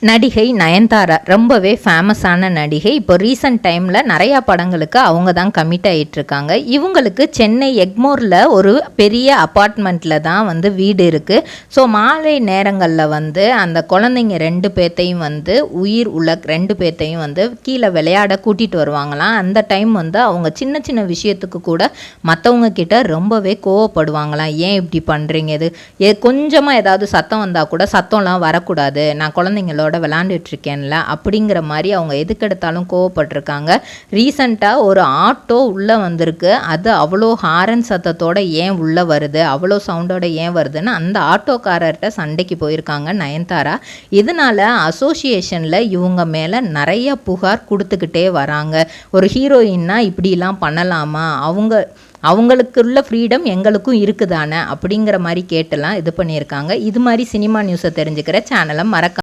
நடிகை நயன்தாரா ரொம்பவே ஃபேமஸான நடிகை. இப்போ ரீசன்ட் டைமில் நிறையா படங்களுக்கு அவங்க தான் கமிட் ஆகிட்டுருக்காங்க. இவங்களுக்கு சென்னை எக்மோரில் ஒரு பெரிய அப்பார்ட்மெண்ட்டில் தான் வந்து வீடு இருக்குது. ஸோ மாலை நேரங்களில் வந்து அந்த குழந்தைங்க 2 பேர்த்தையும் வந்து உயிர் உள்ள 2 பேர்த்தையும் வந்து கீழே விளையாட கூட்டிகிட்டு வருவாங்களாம். அந்த டைம் வந்து அவங்க சின்ன சின்ன விஷயத்துக்கு கூட மற்றவங்க கிட்ட ரொம்பவே கோவப்படுவாங்களாம். ஏன் இப்படி பண்ணுறீங்க, இது கொஞ்சமாக ஏதாவது சத்தம் வந்தால் கூட சத்தம்லாம் வரக்கூடாது, நான் குழந்தைங்களோட விளையாண்டுட்டு இருக்கேன்ல அப்படிங்கிற மாதிரி அவங்க எதுக்கெடுத்தாலும் கோவப்பட்டிருக்காங்க. ரீசண்டாக ஒரு ஆட்டோ உள்ளே வந்திருக்கு. அது அவ்வளோ ஹாரன் சத்தத்தோட ஏன் உள்ளே வருது, அவ்வளோ சவுண்டோட ஏன் வருதுன்னு அந்த ஆட்டோக்காரர்கிட்ட சண்டைக்கு போயிருக்காங்க நயன்தாரா. இதனால அசோசியேஷனில் இவங்க மேலே நிறைய புகார் கொடுத்துக்கிட்டே வராங்க. ஒரு ஹீரோயின்னா இப்படிலாம் பண்ணலாமா, அவங்களுக்குள்ள ஃப்ரீடம் எங்களுக்கும் இருக்குதானே அப்படிங்கிற மாதிரி கேட்டெல்லாம் இது பண்ணியிருக்காங்க. இது மாதிரி சினிமா நியூஸை தெரிஞ்சுக்கிற சேனலை மறக்க